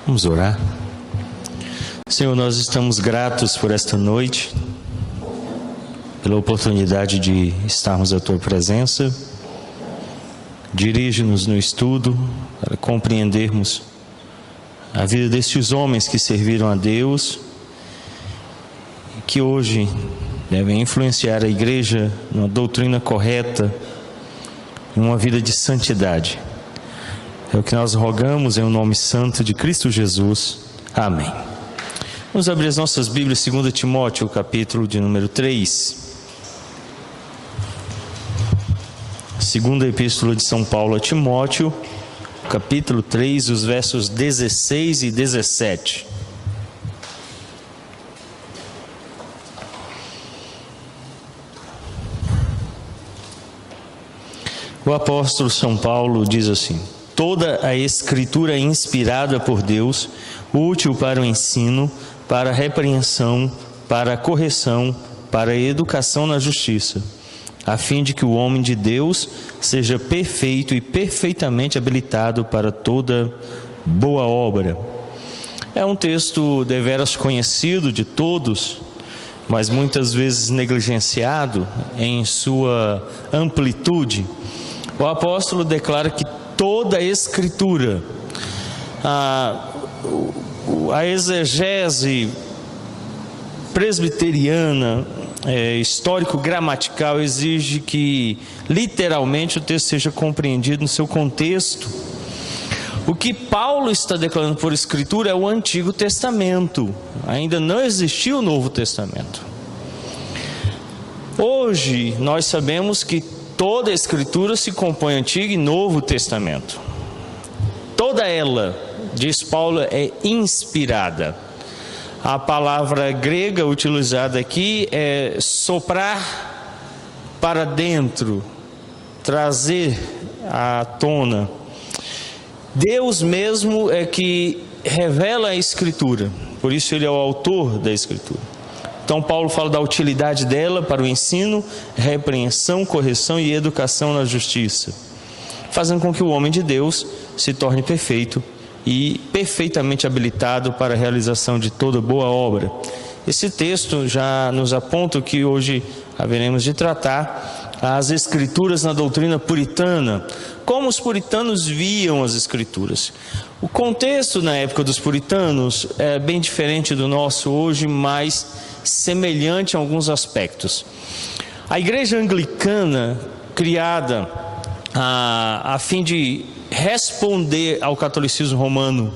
Vamos orar. Senhor, nós estamos gratos por esta noite, pela oportunidade de estarmos à Tua presença. Dirige-nos no estudo para compreendermos a vida destes homens que serviram a Deus e que hoje devem influenciar a igreja numa doutrina correta, em uma vida de santidade. É o que nós rogamos em o nome santo de Cristo Jesus. Amém. Vamos abrir as nossas Bíblias, 2 Timóteo, capítulo de número 3. Segunda Epístola de São Paulo a Timóteo, capítulo 3, os versos 16 e 17. O apóstolo São Paulo diz assim: toda a Escritura é inspirada por Deus, útil para o ensino, para a repreensão, para a correção, para a educação na justiça, a fim de que o homem de Deus seja perfeito e perfeitamente habilitado para toda boa obra. É um texto deveras conhecido de todos, mas muitas vezes negligenciado em sua amplitude. O apóstolo declara que toda a Escritura, a exegese presbiteriana, histórico-gramatical, exige que literalmente o texto seja compreendido no seu contexto. O que Paulo está declarando por Escritura é o Antigo Testamento. Ainda não existiu o Novo Testamento. Hoje nós sabemos que toda a Escritura se compõe Antigo e Novo Testamento. Toda ela, diz Paulo, é inspirada. A palavra grega utilizada aqui é soprar para dentro, trazer à tona. Deus mesmo é que revela a Escritura, por isso Ele é o autor da Escritura. Então Paulo fala da utilidade dela para o ensino, repreensão, correção e educação na justiça, fazendo com que o homem de Deus se torne perfeito e perfeitamente habilitado para a realização de toda boa obra. Esse texto já nos aponta o que hoje haveremos de tratar, as Escrituras na doutrina puritana. Como os puritanos viam as Escrituras? O contexto na época dos puritanos é bem diferente do nosso hoje, mas semelhante em alguns aspectos. A igreja anglicana, criada a fim de responder ao catolicismo romano,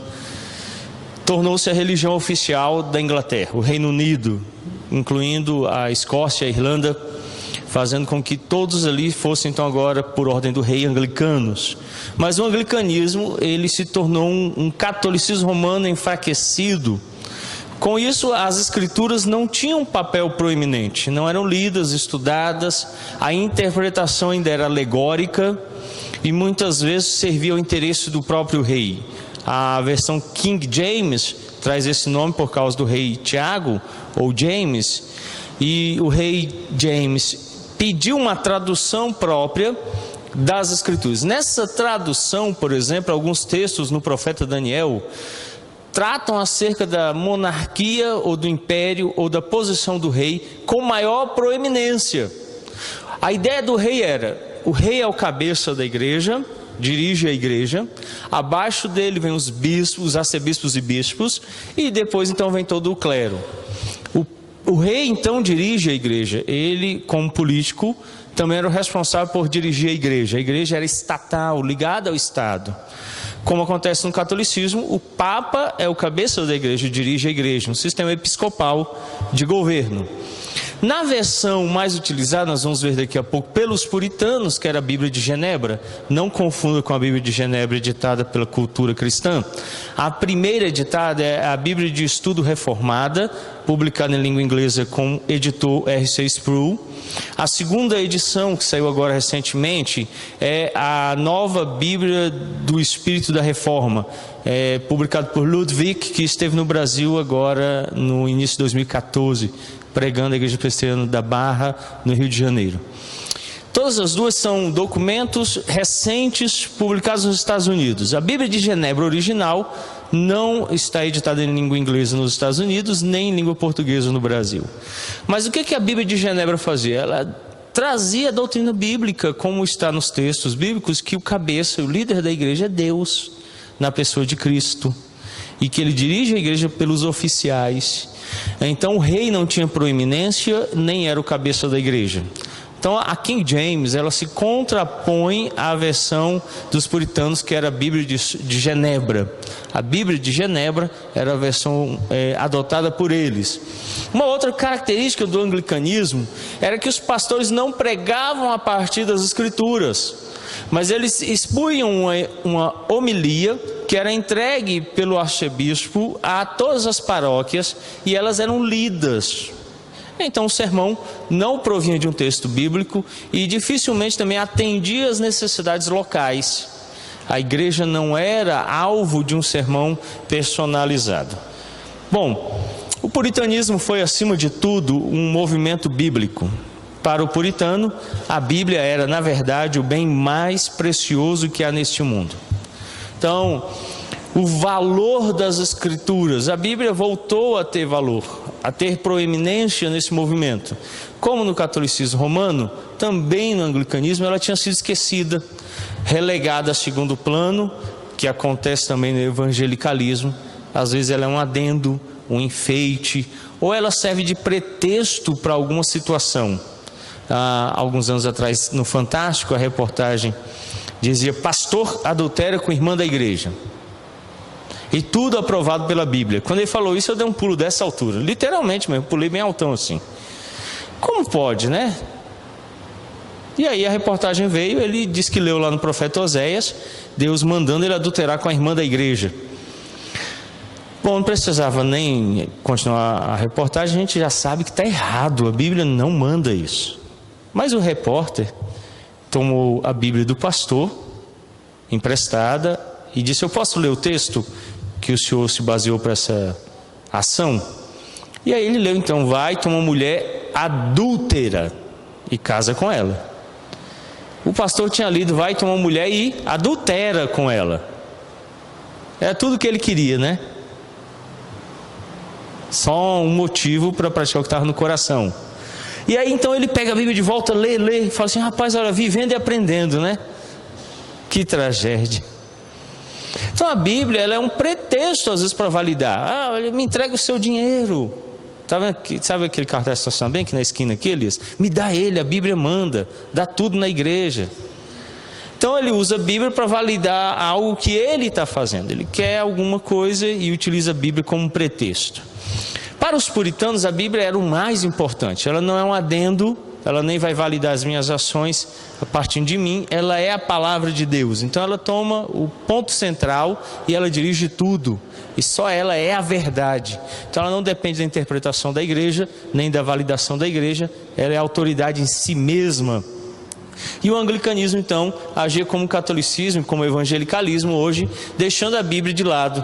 tornou-se a religião oficial da Inglaterra, o Reino Unido, incluindo a Escócia e a Irlanda, fazendo com que todos ali fossem então agora por ordem do rei anglicanos. Mas o anglicanismo, ele se tornou um catolicismo romano enfraquecido. Com isso, as Escrituras não tinham um papel proeminente, não eram lidas, estudadas, a interpretação ainda era alegórica e muitas vezes servia ao interesse do próprio rei. A versão King James traz esse nome por causa do rei Tiago, ou James, e o rei James pediu uma tradução própria das Escrituras. Nessa tradução, por exemplo, alguns textos no profeta Daniel tratam acerca da monarquia ou do império ou da posição do rei com maior proeminência. A ideia do rei era: o rei é o cabeça da igreja, dirige a igreja, abaixo dele vem os bispos, os arcebispos e bispos, e depois então vem todo o clero. O rei então dirige a igreja, ele como político também era o responsável por dirigir a igreja era estatal, ligada ao Estado. Como acontece no catolicismo, o Papa é o cabeça da igreja, dirige a igreja, um sistema episcopal de governo. Na versão mais utilizada, nós vamos ver daqui a pouco, pelos puritanos, que era a Bíblia de Genebra, não confunda com a Bíblia de Genebra editada pela cultura cristã. A primeira editada é a Bíblia de Estudo Reformada, publicada em língua inglesa com o editor R.C. Sproul. A segunda edição, que saiu agora recentemente, é a Nova Bíblia do Espírito da Reforma, publicado por Ludwig, que esteve no Brasil agora no início de 2014, pregando a Igreja Presbiteriana da Barra, no Rio de Janeiro. Todas as duas são documentos recentes publicados nos Estados Unidos. A Bíblia de Genebra original não está editada em língua inglesa nos Estados Unidos, nem em língua portuguesa no Brasil. Mas o que a Bíblia de Genebra fazia? Ela trazia a doutrina bíblica, como está nos textos bíblicos, que o cabeça, o líder da igreja é Deus, na pessoa de Cristo, e que ele dirige a igreja pelos oficiais. Então o rei não tinha proeminência, nem era o cabeça da igreja. Então a King James, ela se contrapõe à versão dos puritanos, que era a Bíblia de Genebra. A Bíblia de Genebra era a versão adotada por eles. Uma outra característica do anglicanismo era que os pastores não pregavam a partir das escrituras, mas eles expunham uma homilia que era entregue pelo arcebispo a todas as paróquias, e elas eram lidas. Então o sermão não provinha de um texto bíblico e dificilmente também atendia às necessidades locais. A igreja não era alvo de um sermão personalizado. Bom, o puritanismo foi, acima de tudo, um movimento bíblico. Para o puritano, a Bíblia era, na verdade, o bem mais precioso que há neste mundo. Então, o valor das Escrituras, a Bíblia voltou a ter valor, a ter proeminência nesse movimento. Como no catolicismo romano, também no anglicanismo ela tinha sido esquecida, relegada a segundo plano, que acontece também no evangelicalismo. Às vezes ela é um adendo, um enfeite, ou ela serve de pretexto para alguma situação. Há alguns anos atrás, no Fantástico, a reportagem dizia: pastor adultera com irmã da igreja. E tudo aprovado pela Bíblia. Quando ele falou isso, eu dei um pulo dessa altura, literalmente mesmo, pulei bem altão assim. Como pode, né? E aí a reportagem veio, ele disse que leu lá no profeta Oséias, Deus mandando ele adulterar com a irmã da igreja. Bom, não precisava nem continuar a reportagem, a gente já sabe que está errado, a Bíblia não manda isso. Mas o repórter tomou a Bíblia do pastor, emprestada, e disse: eu posso ler o texto que o senhor se baseou para essa ação? E aí ele leu: então, vai, toma uma mulher adúltera e casa com ela. O pastor tinha lido: vai, toma uma mulher e adultera com ela. Era tudo que ele queria, né? Só um motivo para praticar o que estava no coração. E aí então ele pega a Bíblia de volta, lê, e fala assim: rapaz, olha, vivendo e aprendendo, né? Que tragédia. Então a Bíblia, ela é um pretexto às vezes para validar. Olha, me entrega o seu dinheiro. Sabe aquele cartaz de estacionamento na esquina aqui, Elias? Me dá ele, a Bíblia manda, dá tudo na igreja. Então ele usa a Bíblia para validar algo que ele está fazendo. Ele quer alguma coisa e utiliza a Bíblia como um pretexto. Para os puritanos, a Bíblia era o mais importante. Ela não é um adendo, ela nem vai validar as minhas ações a partir de mim, ela é a palavra de Deus. Então ela toma o ponto central e ela dirige tudo. E só ela é a verdade. Então ela não depende da interpretação da igreja, nem da validação da igreja, ela é a autoridade em si mesma. E o anglicanismo então agia como o catolicismo, como o evangelicalismo hoje, deixando a Bíblia de lado.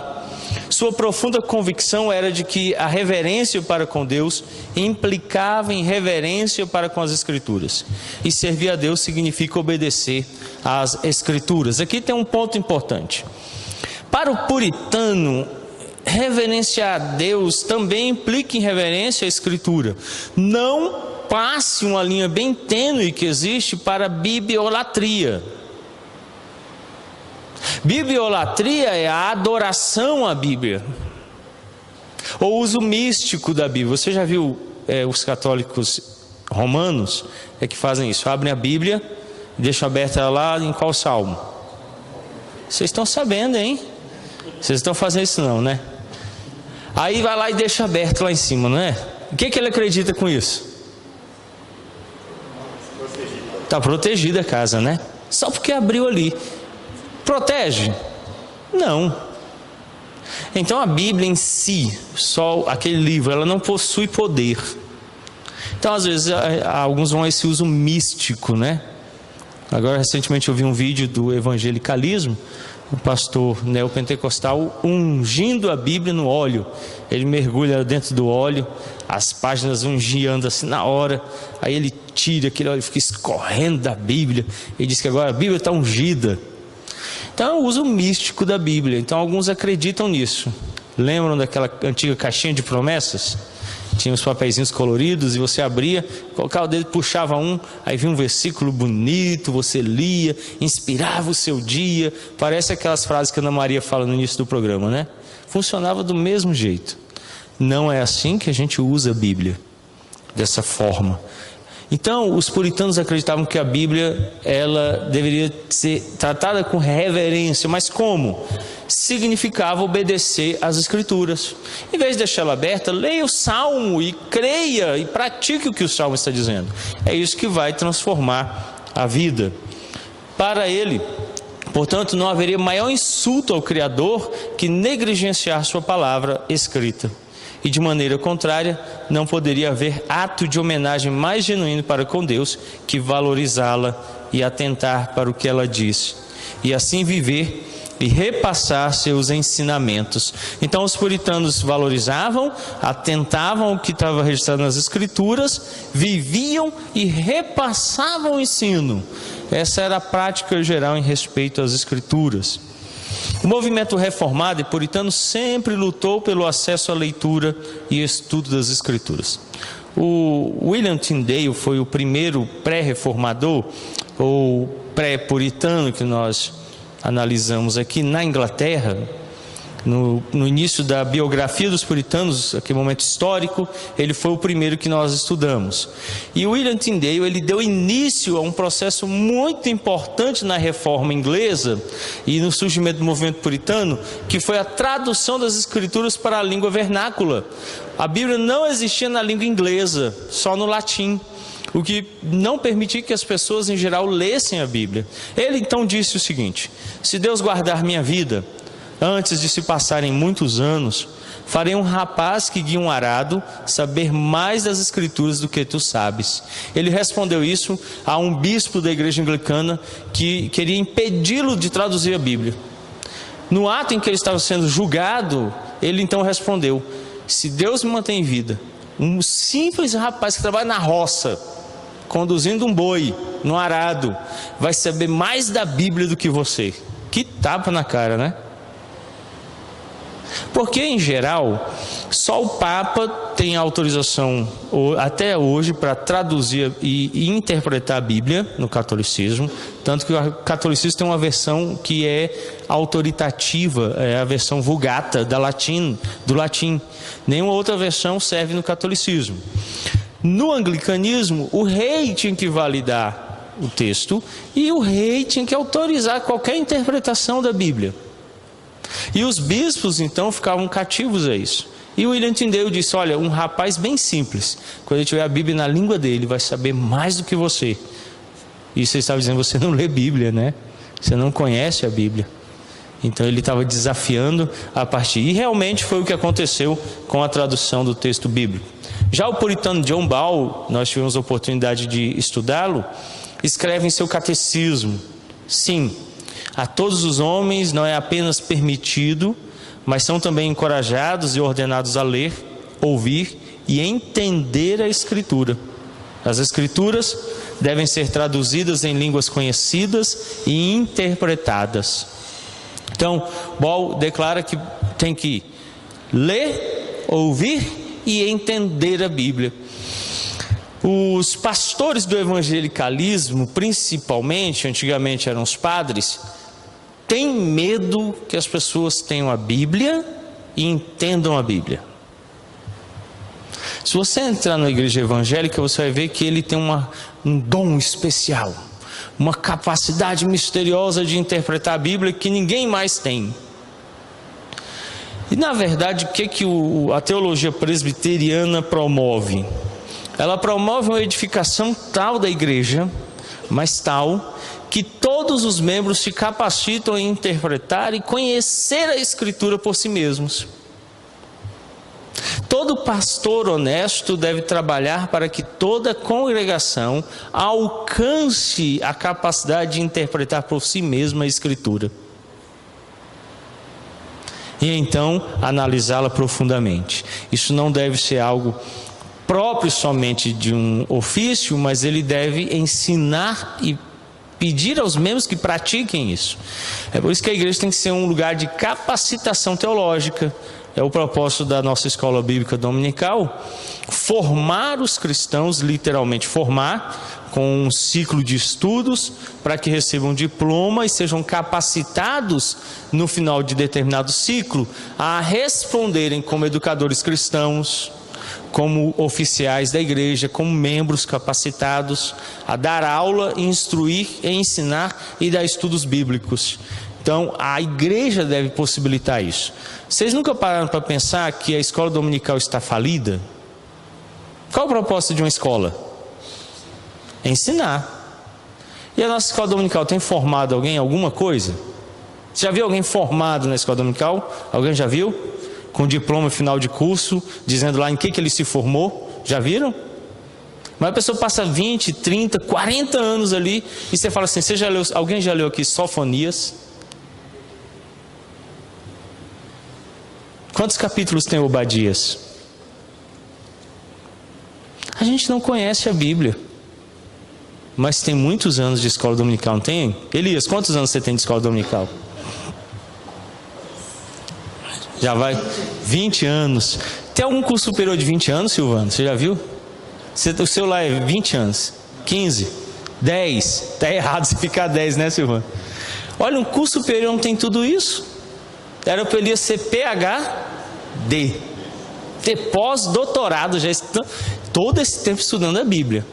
Sua profunda convicção era de que a reverência para com Deus implicava em reverência para com as Escrituras. E servir a Deus significa obedecer às Escrituras. Aqui tem um ponto importante. Para o puritano, reverenciar a Deus também implica em reverência à Escritura. Não passe uma linha bem tênue que existe para a bibiolatria. Bibiolatria é a adoração à Bíblia, ou uso místico da Bíblia. Você já viu os católicos romanos que fazem isso? Abrem a Bíblia e deixam aberta lá em qual salmo? Vocês estão sabendo, hein? Vocês estão fazendo isso não, né? Aí vai lá e deixa aberto lá em cima, não é? O que ele acredita com isso? Está protegida a casa, né? Só porque abriu ali. Protege? Não. Então a Bíblia em si, só aquele livro, ela não possui poder. Então às vezes alguns vão a esse uso místico, né? Agora recentemente eu vi um vídeo do evangelicalismo, o pastor neopentecostal ungindo a Bíblia no óleo. Ele mergulha dentro do óleo, as páginas vão giando assim na hora, aí ele tira aquele óleo, fica escorrendo da Bíblia, e diz que agora a Bíblia está ungida. Então é o uso místico da Bíblia. Então alguns acreditam nisso. Lembram daquela antiga caixinha de promessas? Tinha os papeizinhos coloridos e você abria, colocava o dedo, puxava um, aí vinha um versículo bonito, você lia, inspirava o seu dia. Parece aquelas frases que a Ana Maria fala no início do programa, né? Funcionava do mesmo jeito. Não é assim que a gente usa a Bíblia, dessa forma. Então, os puritanos acreditavam que a Bíblia, ela deveria ser tratada com reverência, mas como? Significava obedecer às Escrituras. Em vez de deixar ela aberta, leia o Salmo e creia e pratique o que o Salmo está dizendo. É isso que vai transformar a vida. Para ele, portanto, não haveria maior insulto ao Criador que negligenciar sua palavra escrita. E de maneira contrária, não poderia haver ato de homenagem mais genuíno para com Deus que valorizá-la e atentar para o que ela diz, e assim viver e repassar seus ensinamentos. Então os puritanos valorizavam, atentavam ao que estava registrado nas Escrituras, viviam e repassavam o ensino. Essa era a prática geral em respeito às Escrituras. O movimento reformado e puritano sempre lutou pelo acesso à leitura e estudo das Escrituras. O William Tyndale foi o primeiro pré-reformador ou pré-puritano que nós analisamos aqui na Inglaterra. No início da biografia dos puritanos, aquele momento histórico, ele foi o primeiro que nós estudamos. E o William Tyndale, ele deu início a um processo muito importante na reforma inglesa e no surgimento do movimento puritano, que foi a tradução das Escrituras para a língua vernácula. A Bíblia não existia na língua inglesa, só no latim, o que não permitia que as pessoas em geral lessem a Bíblia. Ele então disse o seguinte: se Deus guardar minha vida, antes de se passarem muitos anos, farei um rapaz que guia um arado saber mais das Escrituras do que tu sabes. Ele respondeu isso a um bispo da igreja anglicana que queria impedi-lo de traduzir a Bíblia. No ato em que ele estava sendo julgado, ele então respondeu: se Deus me mantém em vida, um simples rapaz que trabalha na roça, conduzindo um boi no arado, vai saber mais da Bíblia do que você. Que tapa na cara, né? Porque, em geral, só o Papa tem autorização, até hoje, para traduzir e interpretar a Bíblia no catolicismo. Tanto que o catolicismo tem uma versão que é autoritativa, é a versão Vulgata do latim. Nenhuma outra versão serve no catolicismo. No anglicanismo, o rei tinha que validar o texto e o rei tinha que autorizar qualquer interpretação da Bíblia. E os bispos então ficavam cativos a isso. E o William Tyndale disse: olha, um rapaz bem simples, quando ele tiver a Bíblia na língua dele, vai saber mais do que você. E você estava dizendo: você não lê Bíblia, né? Você não conhece a Bíblia. Então ele estava desafiando a partir. E realmente foi o que aconteceu com a tradução do texto bíblico. Já o puritano John Ball, nós tivemos a oportunidade de estudá-lo, escreve em seu catecismo: sim, a todos os homens não é apenas permitido, mas são também encorajados e ordenados a ler, ouvir e entender a Escritura. As Escrituras devem ser traduzidas em línguas conhecidas e interpretadas. Então, Ball declara que tem que ler, ouvir e entender a Bíblia. Os pastores do evangelicalismo, principalmente, antigamente eram os padres, têm medo que as pessoas tenham a Bíblia e entendam a Bíblia. Se você entrar na igreja evangélica, você vai ver que ele tem um dom especial, uma capacidade misteriosa de interpretar a Bíblia que ninguém mais tem. E na verdade, o que a teologia presbiteriana promove? Ela promove uma edificação tal da igreja, mas tal, que todos os membros se capacitam em interpretar e conhecer a Escritura por si mesmos. Todo pastor honesto deve trabalhar para que toda congregação alcance a capacidade de interpretar por si mesma a Escritura. E então analisá-la profundamente. Isso não deve ser algo próprio somente de um ofício, mas ele deve ensinar e pedir aos membros que pratiquem isso. É por isso que a igreja tem que ser um lugar de capacitação teológica. É o propósito da nossa escola bíblica dominical, formar os cristãos, literalmente formar, com um ciclo de estudos, para que recebam diploma e sejam capacitados no final de determinado ciclo a responderem como educadores cristãos, como oficiais da igreja, como membros capacitados a dar aula, instruir, ensinar e dar estudos bíblicos. Então, a igreja deve possibilitar isso. Vocês nunca pararam para pensar que a escola dominical está falida? Qual o propósito de uma escola? Ensinar. E a nossa escola dominical tem formado alguém em alguma coisa? Você já viu alguém formado na escola dominical? Alguém já viu? Com diploma final de curso, dizendo lá em que ele se formou? Já viram? Mas a pessoa passa 20, 30, 40 anos ali e você fala assim, alguém já leu aqui Sofonias? Quantos capítulos tem Obadias? A gente não conhece a Bíblia, mas tem muitos anos de escola dominical, não tem? Elias, quantos anos você tem de escola dominical? Já vai 20 anos. Tem algum curso superior de 20 anos, Silvano? Você já viu? O seu lá é 20 anos, 15, 10. Está errado se ficar 10, né, Silvano? Olha, um curso superior não tem tudo isso. Era para ele ser PhD, ter pós-doutorado, já todo esse tempo estudando a Bíblia.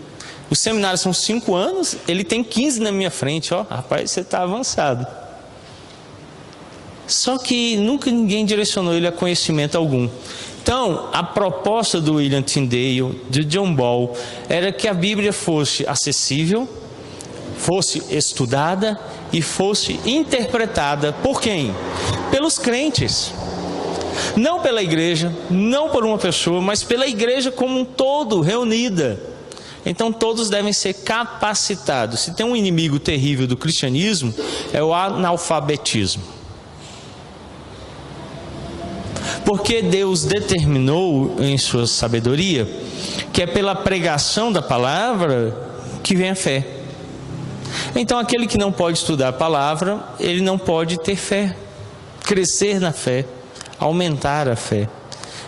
Os seminários são 5 anos, ele tem 15 na minha frente, ó, rapaz, você está avançado. Só que nunca ninguém direcionou ele a conhecimento algum. Então, a proposta do William Tyndale, de John Ball, era que a Bíblia fosse acessível, fosse estudada e fosse interpretada por quem? Pelos crentes. Não pela igreja, não por uma pessoa, mas pela igreja como um todo, reunida. Então todos devem ser capacitados. Se tem um inimigo terrível do cristianismo, é o analfabetismo. Porque Deus determinou em sua sabedoria que é pela pregação da palavra que vem a fé. Então aquele que não pode estudar a palavra, ele não pode ter fé, crescer na fé, aumentar a fé.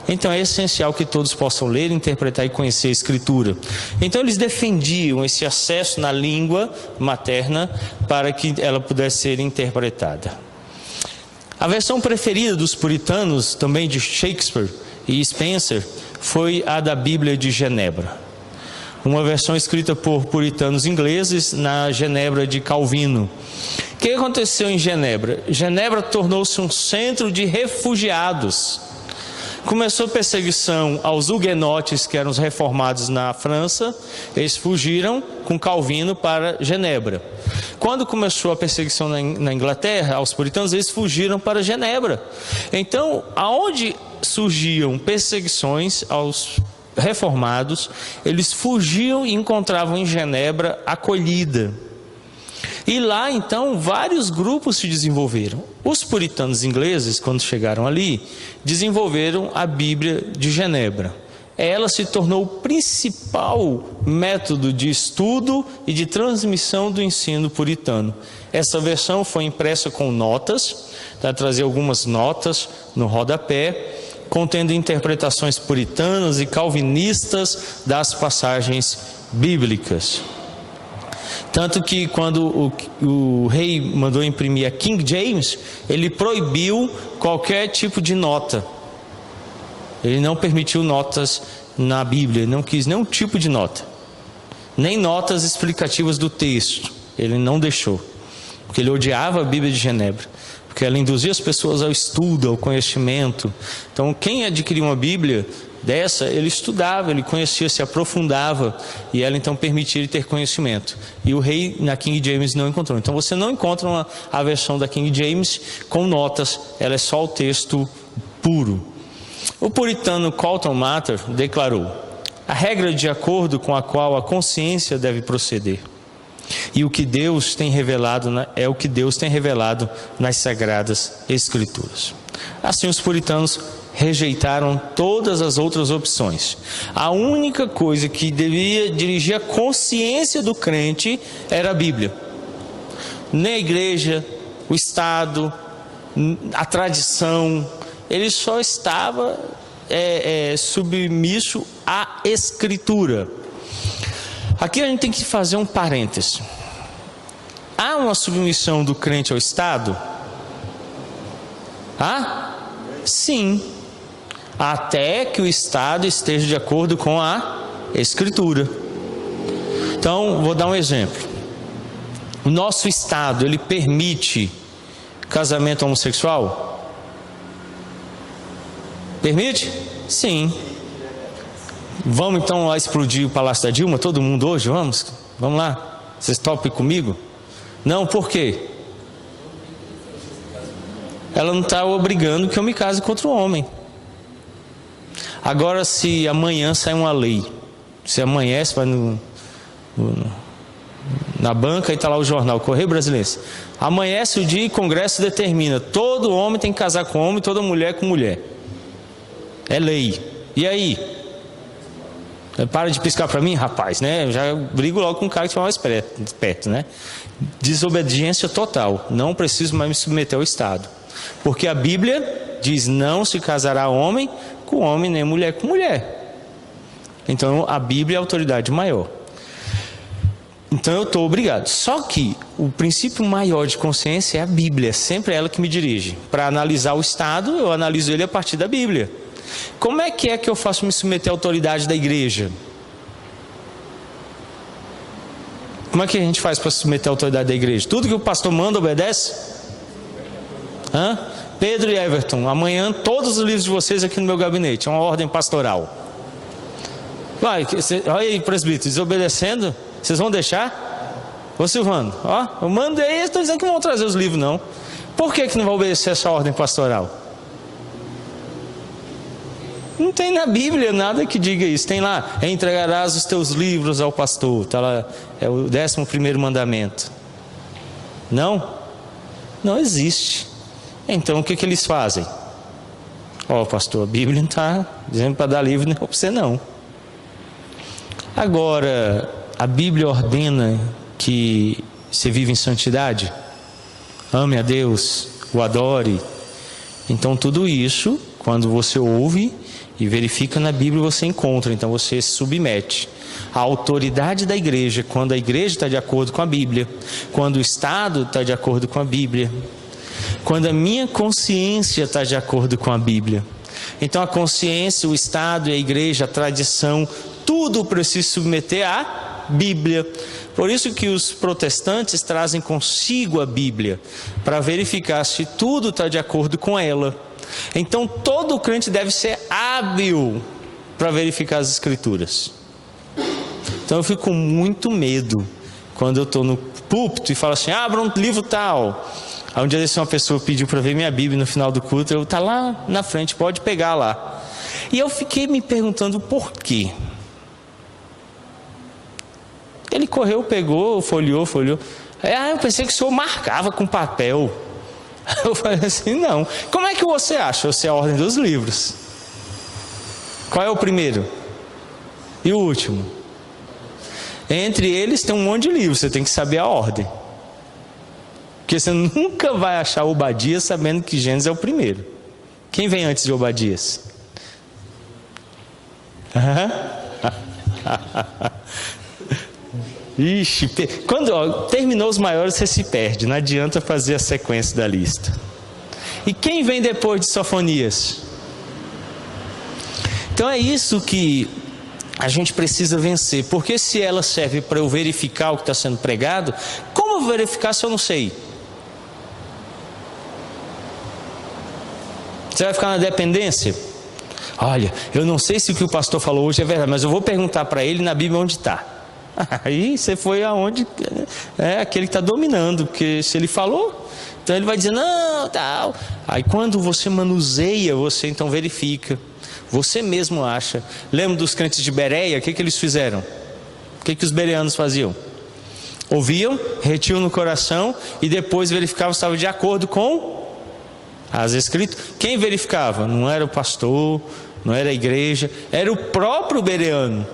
Então é essencial que todos possam ler, interpretar e conhecer a Escritura. Então eles defendiam esse acesso na língua materna para que ela pudesse ser interpretada. A versão preferida dos puritanos, também de Shakespeare e Spencer, foi a da Bíblia de Genebra. Uma versão escrita por puritanos ingleses na Genebra de Calvino. O que aconteceu em Genebra? Genebra tornou-se um centro de refugiados. Começou a perseguição aos huguenotes, que eram os reformados na França. Eles fugiram com Calvino para Genebra. Quando começou a perseguição na Inglaterra, aos puritanos, eles fugiram para Genebra. Então, aonde surgiam perseguições aos reformados, eles fugiam e encontravam em Genebra acolhida. E lá então vários grupos se desenvolveram. Os puritanos ingleses, quando chegaram ali, desenvolveram a Bíblia de Genebra. Ela se tornou o principal método de estudo e de transmissão do ensino puritano. Essa versão foi impressa com notas, para trazer algumas notas no rodapé, contendo interpretações puritanas e calvinistas das passagens bíblicas. Tanto que quando o rei mandou imprimir a King James, ele proibiu qualquer tipo de nota. Ele não permitiu notas na Bíblia, não quis nenhum tipo de nota. Nem notas explicativas do texto, ele não deixou. Porque ele odiava a Bíblia de Genebra. Porque ela induzia as pessoas ao estudo, ao conhecimento. Então quem adquiria uma Bíblia dessa, ele estudava, ele conhecia, se aprofundava, e ela então permitia ele ter conhecimento. E o rei na King James não encontrou. Então você não encontra a versão da King James com notas, ela é só o texto puro. O puritano Colton Mather declarou: a regra de acordo com a qual a consciência deve proceder. E o que Deus tem revelado é o que Deus tem revelado nas Sagradas Escrituras. Assim os puritanos rejeitaram todas as outras opções. A única coisa que devia dirigir a consciência do crente era a Bíblia. nem a igreja, o Estado, a tradição, ele só estava submisso à Escritura. Aqui a gente tem que fazer um parêntese. Há uma submissão do crente ao Estado? Há? Sim. Até que o Estado esteja de acordo com a Escritura. Então, vou dar um exemplo. O nosso Estado, ele permite casamento homossexual? Permite? Sim. Vamos então lá explodir o Palácio da Dilma, todo mundo hoje? Vamos lá? Vocês topam comigo? Não, por quê? Ela não está obrigando que eu me case com outro homem. Agora, se amanhã sai uma lei, se amanhece, vai na banca e está lá o jornal, Correio Brasiliense. Amanhece o dia e o Congresso determina: todo homem tem que casar com homem, toda mulher com mulher. É lei. E aí? Para de piscar para mim, rapaz, né? Eu já brigo logo com um cara que está mais perto, né? Desobediência total. Não preciso mais me submeter ao Estado. Porque a Bíblia diz: não se casará homem com homem, nem mulher com mulher. Então a Bíblia é a autoridade maior. Então eu estou obrigado. Só que o princípio maior de consciência é a Bíblia. É sempre ela que me dirige. Para analisar o Estado, eu analiso ele a partir da Bíblia. Como é que eu faço me submeter à autoridade da igreja? Como é que a gente faz para se submeter à autoridade da igreja? Tudo que o pastor manda, obedece? Pedro e Everton, amanhã todos os livros de vocês aqui no meu gabinete. É uma ordem pastoral. Vai, olha aí, presbítero, desobedecendo. Vocês vão deixar? Ô Silvano, eu mandei, estou dizendo que não vão trazer os livros não. Por que não vai obedecer essa ordem pastoral? Não tem na Bíblia nada que diga isso. Tem lá: entregarás os teus livros ao pastor. Está lá, é o 11º mandamento. Não? Não existe. Então o que eles fazem? Pastor, a Bíblia não está dizendo para dar livro para você não. Agora, a Bíblia ordena que você vive em santidade, ame a Deus, o adore. Então tudo isso, quando você ouve e verifica na Bíblia, você encontra. Então você se submete à autoridade da igreja, quando a igreja está de acordo com a Bíblia, quando o Estado está de acordo com a Bíblia, quando a minha consciência está de acordo com a Bíblia. Então a consciência, o Estado e a igreja, a tradição, tudo precisa se submeter à Bíblia. Por isso que os protestantes trazem consigo a Bíblia, para verificar se tudo está de acordo com ela. Então todo crente deve ser hábil para verificar as Escrituras. Então eu fico com muito medo quando eu estou no púlpito e falo assim: abra um livro tal. Aí um dia desse uma pessoa pediu para ver minha Bíblia no final do culto. Eu: está lá na frente, pode pegar lá. E eu fiquei me perguntando por quê. Ele correu, pegou, folheou. Eu pensei que o senhor marcava com papel. Eu falei assim: não. Como é que você acha? Você é a ordem dos livros. Qual é o primeiro? E o último? Entre eles tem um monte de livros, você tem que saber a ordem. Porque você nunca vai achar Obadias sabendo que Gênesis é o primeiro. Quem vem antes de Obadias? Ixi, quando terminou os maiores, você se perde. Não adianta fazer a sequência da lista. E quem vem depois de Sofonias? Então é isso que a gente precisa vencer. Porque se ela serve para eu verificar o que está sendo pregado, como eu vou verificar se eu não sei? Você vai ficar na dependência? Olha, eu não sei se o que o pastor falou hoje é verdade, mas eu vou perguntar para ele na Bíblia onde está. Aí você foi aonde é aquele que está dominando, porque se ele falou, então ele vai dizer não, tal. Aí quando você manuseia, você então verifica, você mesmo acha. Lembra dos crentes de Bereia? O que eles fizeram? O que os bereanos faziam? Ouviam, retiam no coração e depois verificavam se estava de acordo com as Escrituras. Quem verificava? Não era o pastor, não era a igreja, era o próprio bereano.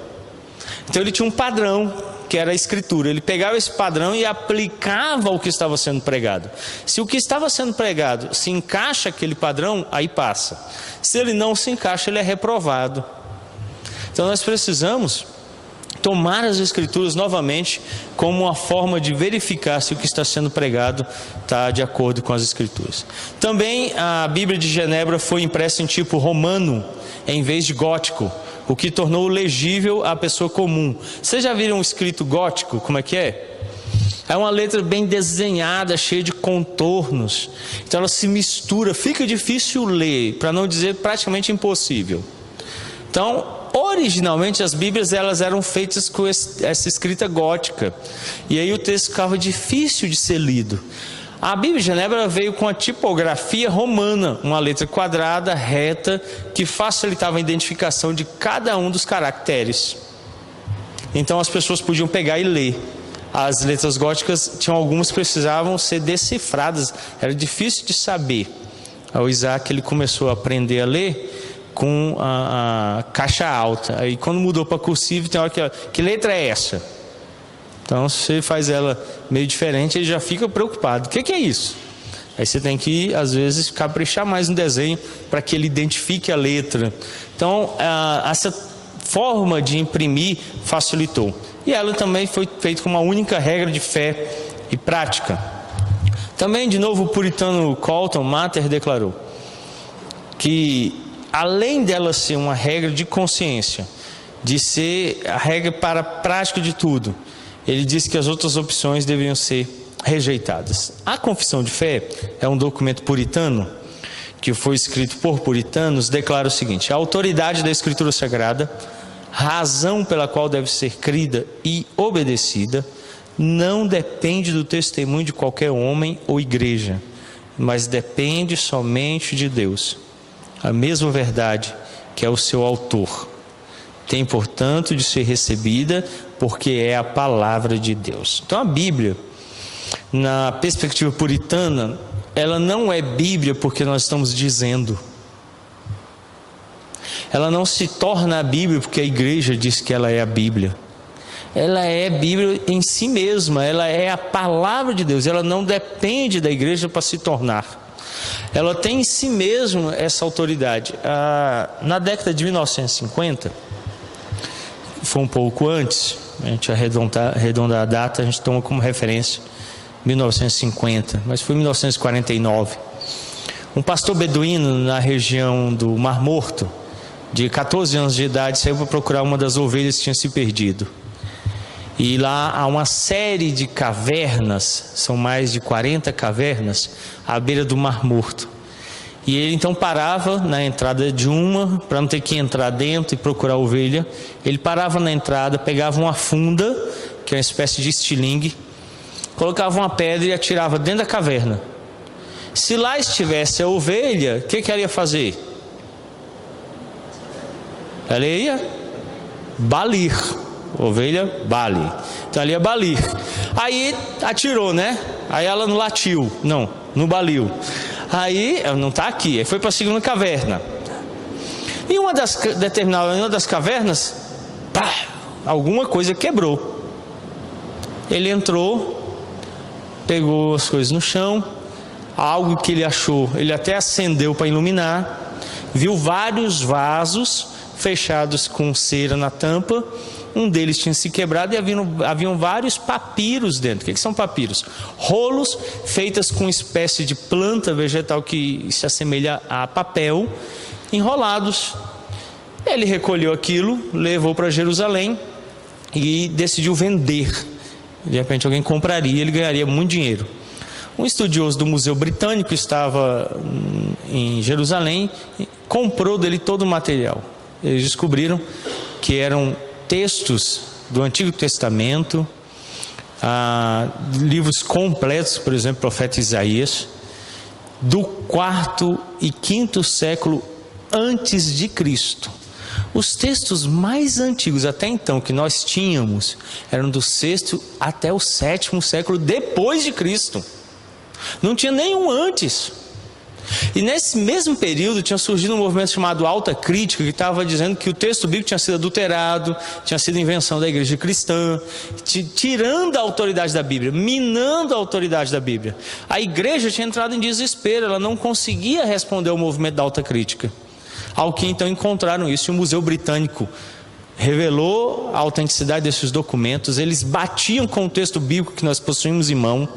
Então ele tinha um padrão. que era a Escritura. Ele pegava esse padrão e aplicava ao que estava sendo pregado. Se o que estava sendo pregado se encaixa aquele padrão, aí passa. Se ele não se encaixa, ele é reprovado. Então nós precisamos tomar as Escrituras novamente como uma forma de verificar se o que está sendo pregado está de acordo com as Escrituras. Também a Bíblia de Genebra foi impressa em tipo romano, em vez de gótico, o que tornou legível à pessoa comum. Vocês já viram um escrito gótico? Como é que é? É uma letra bem desenhada, cheia de contornos. Então ela se mistura, fica difícil ler, para não dizer praticamente impossível. Então, originalmente as Bíblias elas eram feitas com essa escrita gótica. E aí o texto ficava difícil de ser lido. A Bíblia de Genebra veio com a tipografia romana, uma letra quadrada, reta, que facilitava a identificação de cada um dos caracteres. Então as pessoas podiam pegar e ler. As letras góticas, tinham algumas que precisavam ser decifradas, era difícil de saber. O Isaac ele começou a aprender a ler com a caixa alta. Aí quando mudou para cursiva, tem hora que letra é essa? Então, se você faz ela meio diferente, ele já fica preocupado. O que é isso? Aí você tem que, às vezes, caprichar mais no desenho para que ele identifique a letra. Então, essa forma de imprimir facilitou. E ela também foi feita com uma única regra de fé e prática. Também, de novo, o puritano Colton Mather declarou que, além dela ser uma regra de consciência, de ser a regra para a prática de tudo, ele disse que as outras opções deveriam ser rejeitadas. A Confissão de Fé é um documento puritano, que foi escrito por puritanos, declara o seguinte: a autoridade da Escritura Sagrada, razão pela qual deve ser crida e obedecida, não depende do testemunho de qualquer homem ou igreja, mas depende somente de Deus. A mesma verdade que é o seu autor tem, portanto, de ser recebida, porque é a palavra de Deus. Então a Bíblia, na perspectiva puritana, ela não é Bíblia porque nós estamos dizendo. Ela não se torna a Bíblia porque a igreja diz que ela é a Bíblia. Ela é Bíblia em si mesma, ela é a palavra de Deus, ela não depende da igreja para se tornar. Ela tem em si mesma essa autoridade. Na década de 1950, foi um pouco antes, a gente arredondar a data, a gente toma como referência 1950, mas foi 1949. Um pastor beduíno na região do Mar Morto, de 14 anos de idade, saiu para procurar uma das ovelhas que tinha se perdido. E lá há uma série de cavernas, são mais de 40 cavernas, à beira do Mar Morto. E ele então parava na entrada de uma, para não ter que entrar dentro e procurar a ovelha. Ele parava na entrada, pegava uma funda, que é uma espécie de estilingue, colocava uma pedra e atirava dentro da caverna. Se lá estivesse a ovelha, o que ela ia fazer? Ela ia balir. Ovelha, bale. Então ela ia balir. Aí atirou, né? Aí ela não latiu, não baliu. Aí, não está aqui, aí foi para a segunda caverna. E uma das cavernas, pá, alguma coisa quebrou. Ele entrou, pegou as coisas no chão, algo que ele achou, ele até acendeu para iluminar, viu vários vasos fechados com cera na tampa. Um deles tinha se quebrado e haviam vários papiros dentro. O que são papiros? Rolos feitos com uma espécie de planta vegetal que se assemelha a papel, enrolados. Ele recolheu aquilo, levou para Jerusalém e decidiu vender. De repente alguém compraria, ele ganharia muito dinheiro. Um estudioso do Museu Britânico estava em Jerusalém, comprou dele todo o material. Eles descobriram que eram textos do Antigo Testamento, livros completos, por exemplo, o profeta Isaías, do 4º e 5º século antes de Cristo. Os textos mais antigos até então que nós tínhamos eram do 6º até o 7º século depois de Cristo. Não tinha nenhum antes. E nesse mesmo período tinha surgido um movimento chamado Alta Crítica, que estava dizendo que o texto bíblico tinha sido adulterado, tinha sido invenção da igreja cristã, tirando a autoridade da Bíblia, minando a autoridade da Bíblia. A igreja tinha entrado em desespero, ela não conseguia responder ao movimento da Alta Crítica. Ao que então encontraram isso, e o Museu Britânico revelou a autenticidade desses documentos. Eles batiam com o texto bíblico que nós possuímos em mão.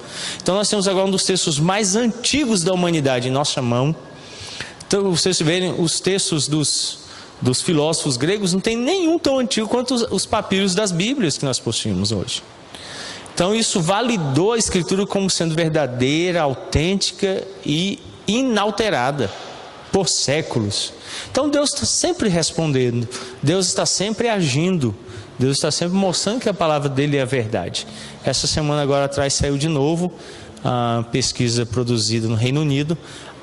Então nós temos agora um dos textos mais antigos da humanidade em nossa mão. Então vocês verem, os textos dos filósofos gregos não tem nenhum tão antigo quanto os papiros das Bíblias que nós possuímos hoje. Então isso validou a Escritura como sendo verdadeira, autêntica e inalterada por séculos. Então Deus está sempre respondendo, Deus está sempre agindo, Deus está sempre mostrando que a palavra dele é a verdade. Essa semana agora atrás saiu de novo a pesquisa produzida no Reino Unido.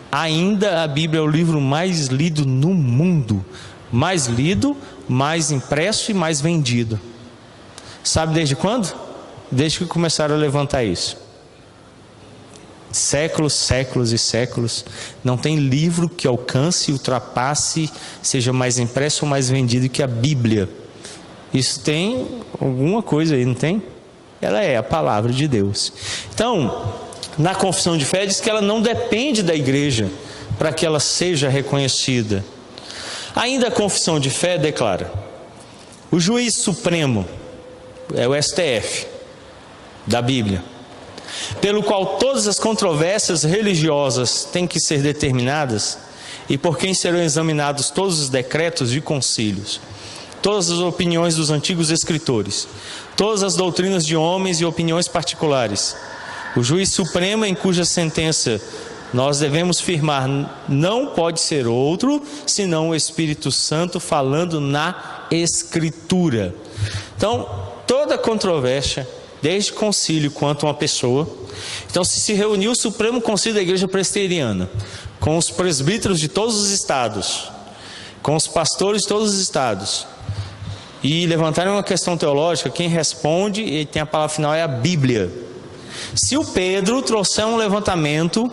Ainda a Bíblia é o livro mais lido no mundo, mais lido, mais impresso e mais vendido. Sabe desde quando? Desde que começaram a levantar isso. Séculos, séculos e séculos. Não tem livro que alcance, ultrapasse, seja mais impresso ou mais vendido que a Bíblia. Isso tem alguma coisa aí, não tem? Ela é a palavra de Deus. Então, na confissão de fé diz que ela não depende da igreja para que ela seja reconhecida. Ainda a confissão de fé declara: o juiz supremo é o STF da Bíblia, pelo qual todas as controvérsias religiosas têm que ser determinadas, e por quem serão examinados todos os decretos e concílios, todas as opiniões dos antigos escritores, todas as doutrinas de homens e opiniões particulares. O juiz supremo em cuja sentença nós devemos firmar não pode ser outro senão o Espírito Santo falando na Escritura. Então, toda controvérsia, desde concílio quanto uma pessoa. Então se reuniu o Supremo Concílio da Igreja Presbiteriana, com os presbíteros de todos os estados, com os pastores de todos os estados, e levantaram uma questão teológica, quem responde e tem a palavra final é a Bíblia. Se o Pedro trouxer um levantamento,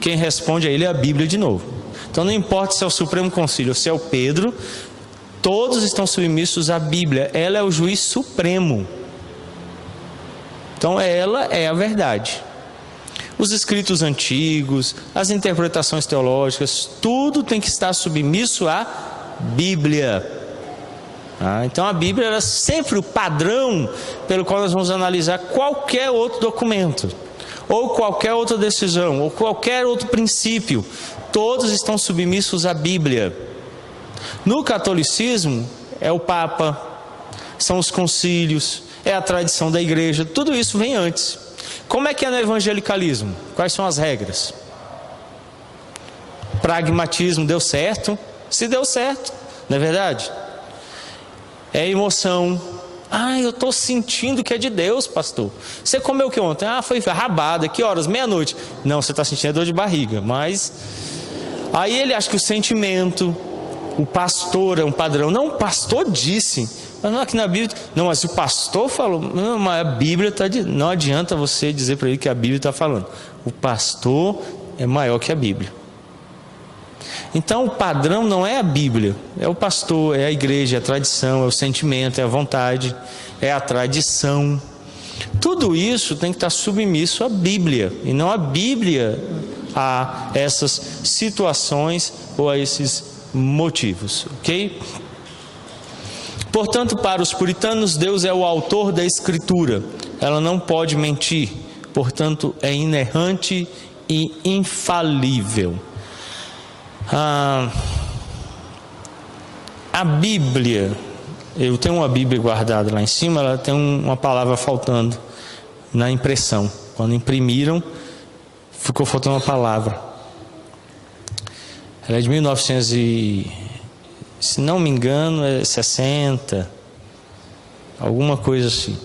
quem responde a ele é a Bíblia de novo. Então não importa se é o Supremo Concílio ou se é o Pedro, todos estão submissos à Bíblia. Ela é o juiz supremo. Então ela é a verdade. Os escritos antigos, as interpretações teológicas, tudo tem que estar submisso à Bíblia. Então a Bíblia era sempre o padrão pelo qual nós vamos analisar qualquer outro documento, ou qualquer outra decisão, ou qualquer outro princípio. Todos estão submissos à Bíblia. No catolicismo é o Papa, são os concílios, é a tradição da igreja, tudo isso vem antes. Como é que é no evangelicalismo? Quais são as regras? Pragmatismo, deu certo? Se deu certo, não é verdade? É emoção. Eu estou sentindo que é de Deus, pastor. Você comeu o que ontem? Foi rabada, que horas? Meia-noite. Não, você está sentindo dor de barriga, mas... Aí ele acha que o sentimento, o pastor é um padrão. Não, o pastor disse... Mas não, aqui na Bíblia, não, mas o pastor falou, não, mas a Bíblia está, não adianta você dizer para ele que a Bíblia está falando. O pastor é maior que a Bíblia. Então o padrão não é a Bíblia, é o pastor, é a igreja, é a tradição, é o sentimento, é a vontade, é a tradição. Tudo isso tem que estar submisso à Bíblia, e não a Bíblia a essas situações ou a esses motivos, ok? Portanto, para os puritanos, Deus é o autor da Escritura. Ela não pode mentir, portanto, é inerrante e infalível. A Bíblia, eu tenho uma Bíblia guardada lá em cima, ela tem uma palavra faltando na impressão. Quando imprimiram, ficou faltando uma palavra. Ela é de 1900 e... se não me engano é 60, alguma coisa assim.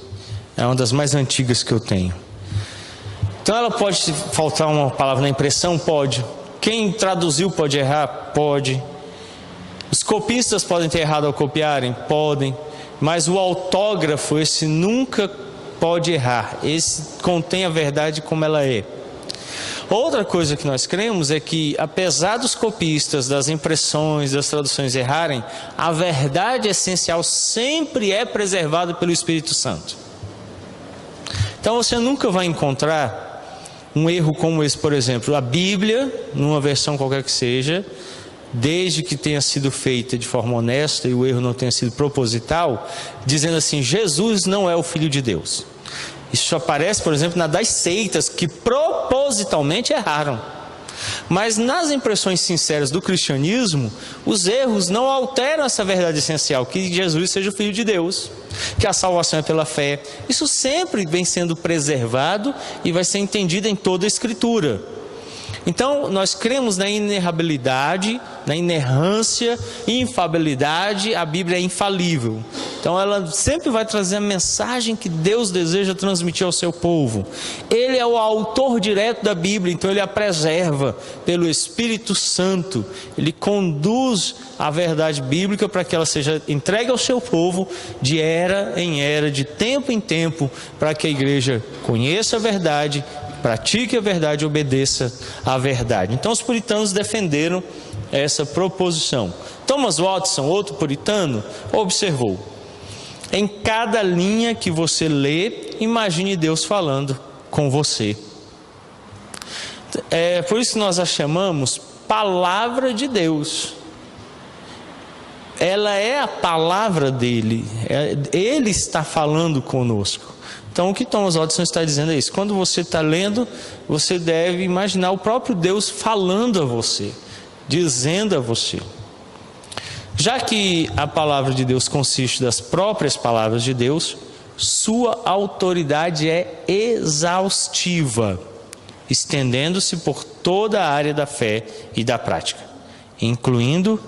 É uma das mais antigas que eu tenho. Então ela pode faltar uma palavra na impressão? Pode. Quem traduziu pode errar? Pode. Os copistas podem ter errado ao copiarem? Podem. Mas o autógrafo, esse nunca pode errar. Esse contém a verdade como ela é. Outra coisa que nós cremos é que, apesar dos copistas, das impressões, das traduções errarem, a verdade essencial sempre é preservada pelo Espírito Santo. Então você nunca vai encontrar um erro como esse, por exemplo, a Bíblia, numa versão qualquer que seja, desde que tenha sido feita de forma honesta e o erro não tenha sido proposital, dizendo assim: Jesus não é o Filho de Deus. Isso aparece, por exemplo, na das seitas que propositalmente erraram. Mas nas impressões sinceras do cristianismo, os erros não alteram essa verdade essencial, que Jesus seja o Filho de Deus, que a salvação é pela fé. Isso sempre vem sendo preservado e vai ser entendido em toda a Escritura. Então, nós cremos na inerrabilidade, na inerrância, infalibilidade. A Bíblia é infalível. Então, ela sempre vai trazer a mensagem que Deus deseja transmitir ao seu povo. Ele é o autor direto da Bíblia, então ele a preserva pelo Espírito Santo. Ele conduz a verdade bíblica para que ela seja entregue ao seu povo de era em era, de tempo em tempo, para que a igreja conheça a verdade, pratique a verdade e obedeça à verdade. Então os puritanos defenderam essa proposição. Thomas Watson, outro puritano, observou: em cada linha que você lê, imagine Deus falando com você. É por isso que nós a chamamos palavra de Deus. Ela é a palavra dele, ele está falando conosco. Então o que Thomas Watson está dizendo é isso: quando você está lendo, você deve imaginar o próprio Deus falando a você, dizendo a você. Já que a palavra de Deus consiste das próprias palavras de Deus, sua autoridade é exaustiva, estendendo-se por toda a área da fé e da prática, incluindo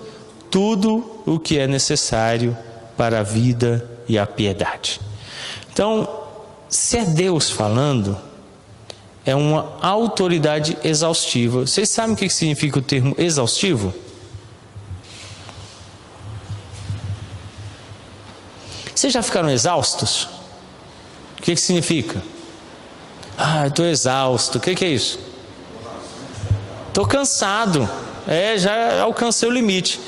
tudo o que é necessário para a vida e a piedade. Então, se é Deus falando, é uma autoridade exaustiva. Vocês sabem o que significa o termo exaustivo? Vocês já ficaram exaustos? O que significa? Eu estou exausto. O que é isso? Estou cansado. Já alcancei o limite.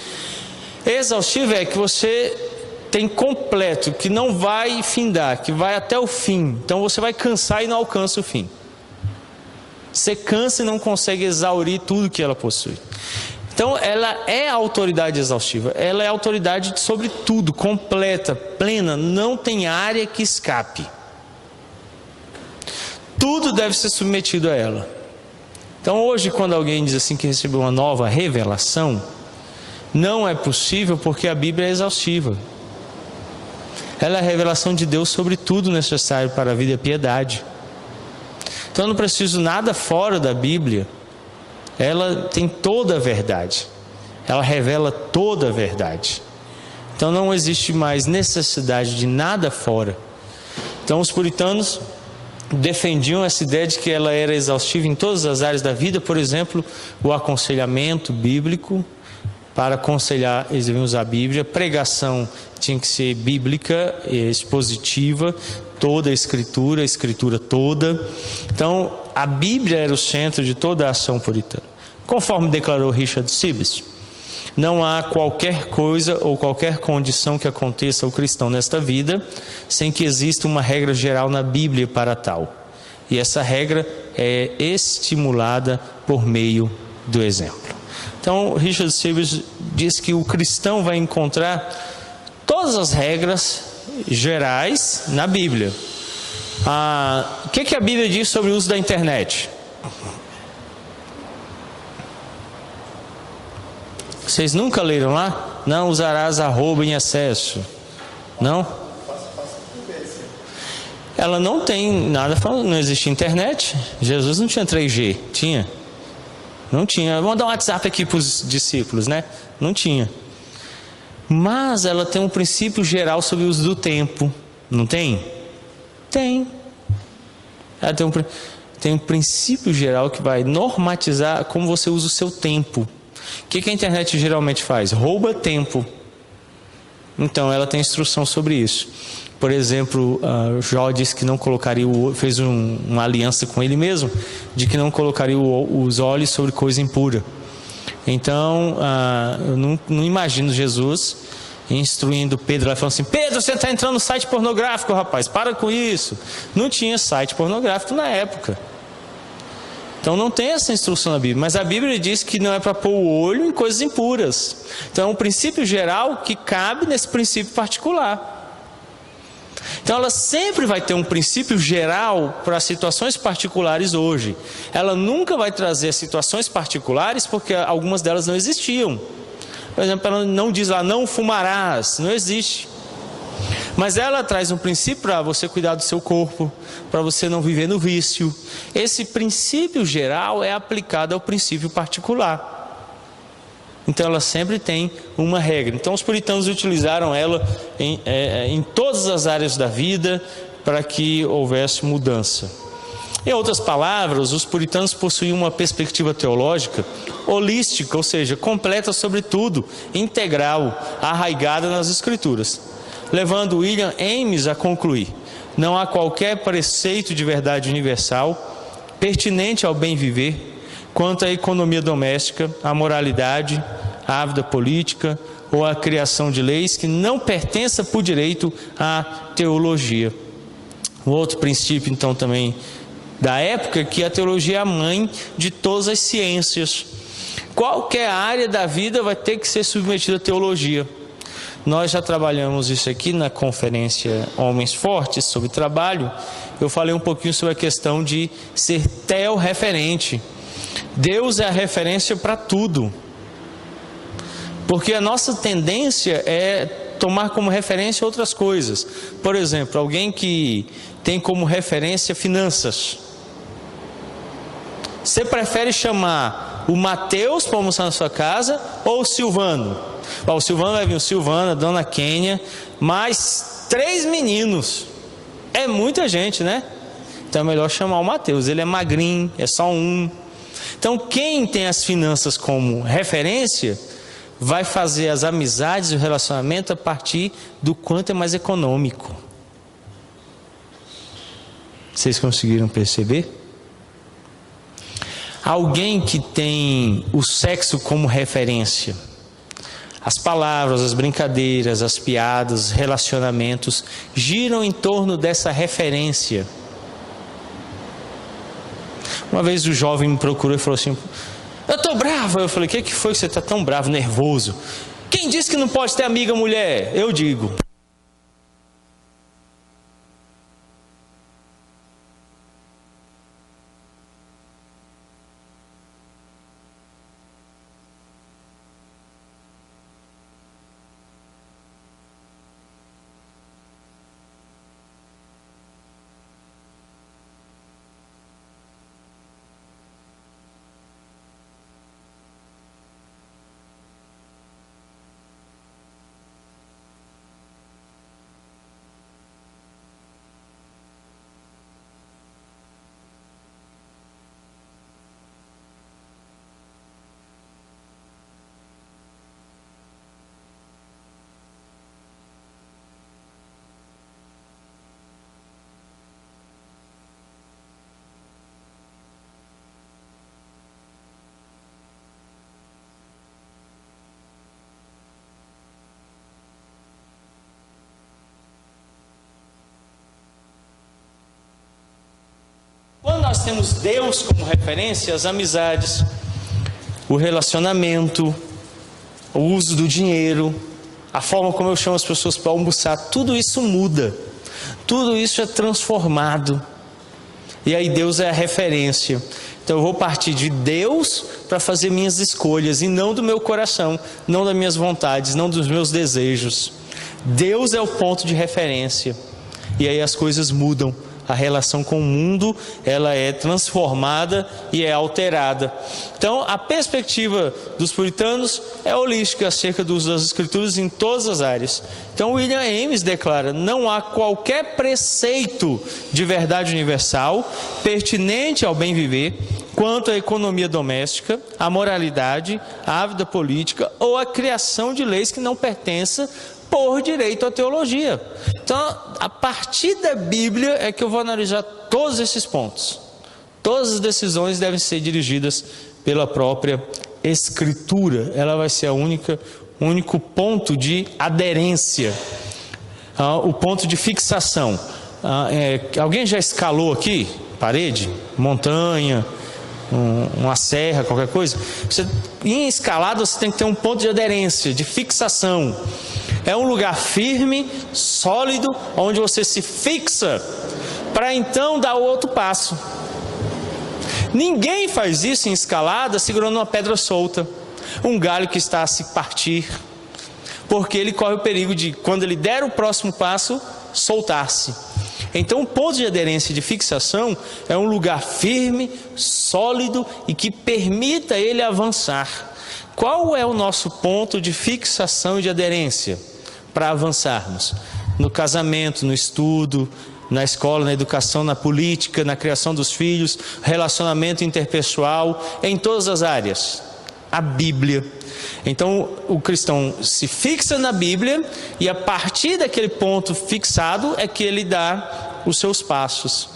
Exaustivo é que você tem completo, que não vai findar, que vai até o fim. Então você vai cansar e não alcança o fim. Você cansa e não consegue exaurir tudo que ela possui. Então ela é a autoridade exaustiva. Ela é a autoridade sobre tudo, completa, plena. Não tem área que escape. Tudo deve ser submetido a ela. Então hoje, quando alguém diz assim que recebeu uma nova revelação, não é possível, porque a Bíblia é exaustiva. Ela é a revelação de Deus sobre tudo necessário para a vida e a piedade. Então eu não preciso nada fora da Bíblia. Ela tem toda a verdade. Ela revela toda a verdade. Então não existe mais necessidade de nada fora. Então os puritanos defendiam essa ideia de que ela era exaustiva em todas as áreas da vida. Por exemplo, o aconselhamento bíblico. Para aconselhar, eles deviam usar a Bíblia. Pregação tinha que ser bíblica, expositiva, toda a Escritura toda. Então, a Bíblia era o centro de toda a ação puritana. Conforme declarou Richard Sibbes, não há qualquer coisa ou qualquer condição que aconteça ao cristão nesta vida sem que exista uma regra geral na Bíblia para tal. E essa regra é estimulada por meio do exemplo. Então, Richard Sibbes diz que o cristão vai encontrar todas as regras gerais na Bíblia. O que a Bíblia diz sobre o uso da internet? Vocês nunca leram lá? Não usarás arroba em excesso. Não? Ela não tem nada falando, não existe internet. Jesus não tinha 3G, tinha? Não tinha. Vou mandar um WhatsApp aqui para os discípulos, né? Não tinha. Mas ela tem um princípio geral sobre o uso do tempo. Não tem? Tem. Ela tem um princípio geral que vai normatizar como você usa o seu tempo. O que a internet geralmente faz? Rouba tempo. Então ela tem instrução sobre isso. Por exemplo, Jó disse que não colocaria fez uma aliança com ele mesmo, de que não colocaria os olhos sobre coisa impura. Então, eu não imagino Jesus instruindo Pedro, falando assim: Pedro, você está entrando no site pornográfico, rapaz, para com isso. Não tinha site pornográfico na época. Então não tem essa instrução na Bíblia, mas a Bíblia diz que não é para pôr o olho em coisas impuras. Então é um princípio geral que cabe nesse princípio particular. Então ela sempre vai ter um princípio geral para situações particulares hoje. Ela nunca vai trazer situações particulares porque algumas delas não existiam. Por exemplo, ela não diz lá, não fumarás, não existe. Mas ela traz um princípio para você cuidar do seu corpo, para você não viver no vício. Esse princípio geral é aplicado ao princípio particular. Então ela sempre tem uma regra. Então os puritanos utilizaram ela em todas as áreas da vida para que houvesse mudança. Em outras palavras, os puritanos possuíam uma perspectiva teológica holística, ou seja, completa sobre tudo, integral, arraigada nas Escrituras, levando William Ames a concluir: não há qualquer preceito de verdade universal pertinente ao bem viver quanto à economia doméstica, à moralidade, à vida política ou à criação de leis que não pertença por direito à teologia. Um outro princípio, então, também da época, que a teologia é a mãe de todas as ciências. Qualquer área da vida vai ter que ser submetida à teologia. Nós já trabalhamos isso aqui na conferência Homens Fortes sobre trabalho. Eu falei um pouquinho sobre a questão de ser teorreferente. Deus é a referência para tudo. Porque a nossa tendência é tomar como referência outras coisas. Por exemplo, alguém que tem como referência finanças. Você prefere chamar o Mateus para almoçar na sua casa ou o Silvano? O Silvano vai vir, o Silvano, a dona Kênia, mais 3 meninos. É muita gente, né? Então é melhor chamar o Mateus. Ele é magrinho, é só um. Então quem tem as finanças como referência vai fazer as amizades e o relacionamento a partir do quanto é mais econômico. Vocês conseguiram perceber? Alguém que tem o sexo como referência, as palavras, as brincadeiras, as piadas, os relacionamentos giram em torno dessa referência. Uma vez o jovem me procurou e falou assim: eu estou bravo. Eu falei: o que foi que você está tão bravo, nervoso? Quem disse que não pode ter amiga mulher? Eu digo. Quando nós temos Deus como referência, as amizades, o relacionamento, o uso do dinheiro, a forma como eu chamo as pessoas para almoçar, tudo isso muda, tudo isso é transformado. E aí Deus é a referência. Então eu vou partir de Deus para fazer minhas escolhas, e não do meu coração, não das minhas vontades, não dos meus desejos. Deus é o ponto de referência. E aí as coisas mudam. A relação com o mundo, ela é transformada e é alterada. Então, a perspectiva dos puritanos é holística acerca do uso das Escrituras em todas as áreas. Então, William Ames declara: não há qualquer preceito de verdade universal pertinente ao bem viver quanto à economia doméstica, à moralidade, à vida política ou à criação de leis que não pertença por direito à teologia. Então, a partir da Bíblia é que eu vou analisar todos esses pontos. Todas as decisões devem ser dirigidas pela própria Escritura. Ela vai ser o único ponto de aderência, o ponto de fixação. Alguém já escalou aqui? Parede? Montanha? Uma serra, qualquer coisa? Em escalada você tem que ter um ponto de aderência, de fixação. É um lugar firme, sólido, onde você se fixa para então dar o outro passo. Ninguém faz isso em escalada segurando uma pedra solta, um galho que está a se partir, porque ele corre o perigo de, quando ele der o próximo passo, soltar-se. Então, o ponto de aderência e de fixação é um lugar firme, sólido e que permita ele avançar. Qual é o nosso ponto de fixação e de aderência para avançarmos? No casamento, no estudo, na escola, na educação, na política, na criação dos filhos, relacionamento interpessoal, em todas as áreas. A Bíblia. Então o cristão se fixa na Bíblia e a partir daquele ponto fixado é que ele dá os seus passos.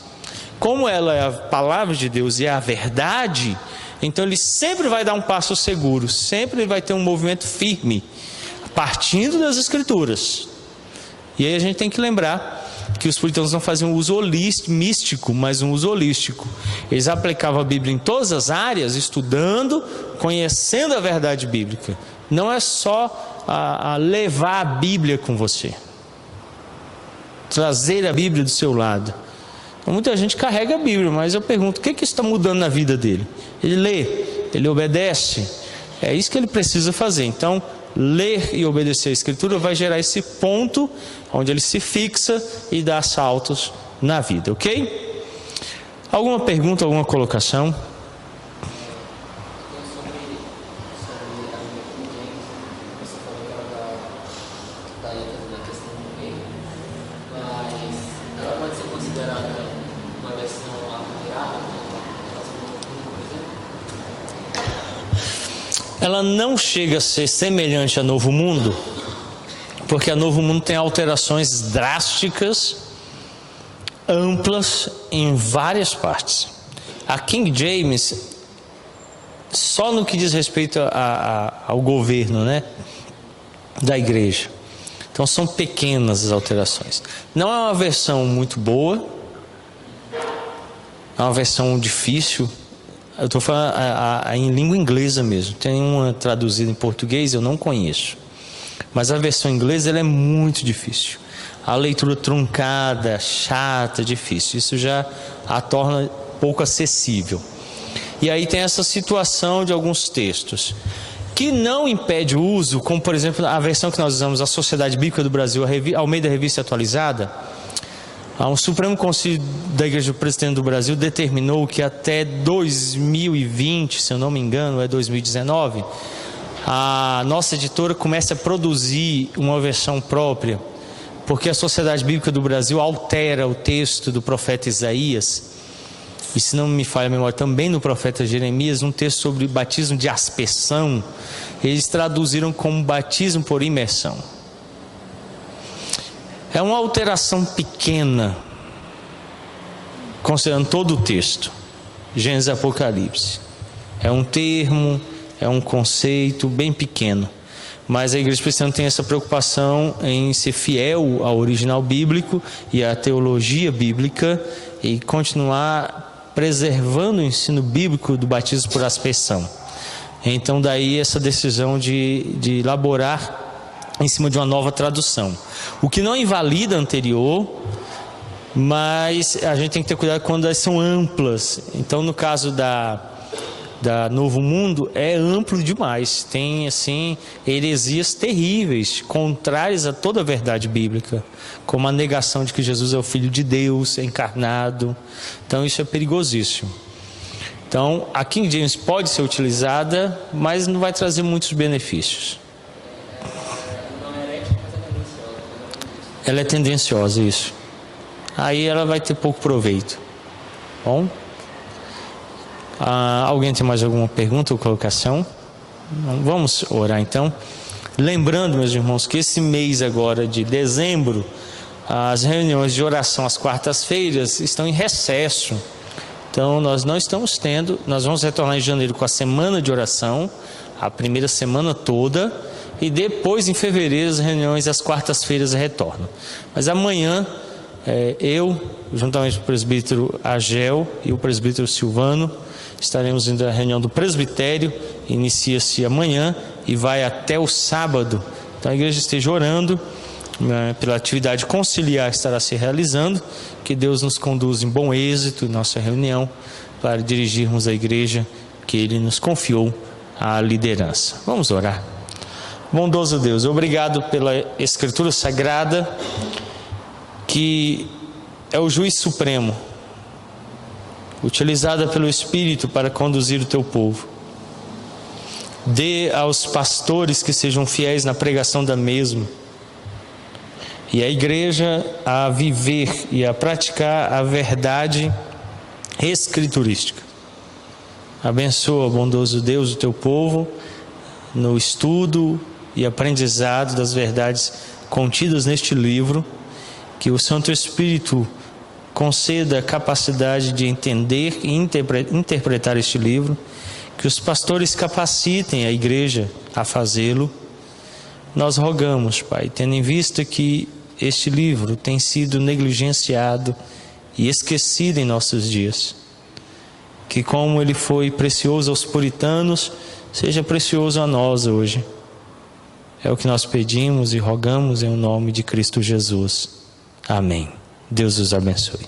Como ela é a palavra de Deus e é a verdade, então ele sempre vai dar um passo seguro, sempre vai ter um movimento firme, partindo das Escrituras. E aí a gente tem que lembrar que os puritanos não faziam um uso místico, mas um uso holístico. Eles aplicavam a Bíblia em todas as áreas, estudando, conhecendo a verdade bíblica. Não é só levar a Bíblia com você, trazer a Bíblia do seu lado. Então, muita gente carrega a Bíblia, mas eu pergunto, o que está mudando na vida dele? Ele lê, ele obedece, é isso que ele precisa fazer. Então, ler e obedecer a Escritura vai gerar esse ponto onde ele se fixa e dá saltos na vida, ok? Alguma pergunta, alguma colocação? Ela não chega a ser semelhante a Novo Mundo, porque a Novo Mundo tem alterações drásticas, amplas, em várias partes. A King James, só no que diz respeito ao governo, né, da igreja. Então são pequenas as alterações. Não é uma versão muito boa, é uma versão difícil. Eu estou falando em língua inglesa mesmo. Tem uma traduzida em português, eu não conheço. Mas a versão inglesa ela é muito difícil. A leitura truncada, chata, difícil. Isso já a torna pouco acessível. E aí tem essa situação de alguns textos que não impede o uso, como por exemplo a versão que nós usamos, a Sociedade Bíblica do Brasil, Almeida Revista Atualizada. O Supremo Conselho da Igreja Presbiteriana do Brasil determinou que até 2020, se eu não me engano, é 2019, a nossa editora comece a produzir uma versão própria, porque a Sociedade Bíblica do Brasil altera o texto do profeta Isaías, e se não me falha a memória, também no profeta Jeremias, um texto sobre batismo de aspersão, eles traduziram como batismo por imersão. É uma alteração pequena, considerando todo o texto, Gênesis e Apocalipse. É um termo, é um conceito bem pequeno. Mas a Igreja Presbiteriana tem essa preocupação em ser fiel ao original bíblico e à teologia bíblica e continuar preservando o ensino bíblico do batismo por aspersão. Então daí essa decisão de elaborar em cima de uma nova tradução, o que não invalida a anterior, mas a gente tem que ter cuidado quando elas são amplas. Então no caso da Novo Mundo é amplo demais, tem assim heresias terríveis, contrárias a toda a verdade bíblica, como a negação de que Jesus é o Filho de Deus encarnado. Então isso é perigosíssimo. Então a King James pode ser utilizada, mas não vai trazer muitos benefícios. Ela é tendenciosa, isso. Aí ela vai ter pouco proveito. Bom? Alguém tem mais alguma pergunta ou colocação? Vamos orar então. Lembrando, meus irmãos, que esse mês agora de dezembro, as reuniões de oração às quartas-feiras estão em recesso. Então nós não estamos tendo, nós vamos retornar em janeiro com a semana de oração, a primeira semana toda, e depois em fevereiro as reuniões às quartas-feiras retornam. Mas amanhã, eu, juntamente com o presbítero Agel e o presbítero Silvano, estaremos indo à reunião do presbitério, inicia-se amanhã e vai até o sábado. Então a igreja esteja orando pela atividade conciliar que estará se realizando, que Deus nos conduza em bom êxito em nossa reunião, para dirigirmos a igreja que Ele nos confiou à liderança. Vamos orar. Bondoso Deus, obrigado pela Escritura Sagrada, que é o juiz supremo, utilizada pelo Espírito para conduzir o teu povo. Dê aos pastores que sejam fiéis na pregação da mesma, e a igreja a viver e a praticar a verdade escriturística. Abençoa, bondoso Deus, o teu povo no estudo e aprendizado das verdades contidas neste livro. Que o Santo Espírito conceda a capacidade de entender e interpretar este livro. Que os pastores capacitem a igreja a fazê-lo. Nós rogamos, Pai, tendo em vista que este livro tem sido negligenciado e esquecido em nossos dias, que como ele foi precioso aos puritanos, seja precioso a nós hoje. É o que nós pedimos e rogamos em nome de Cristo Jesus. Amém. Deus os abençoe.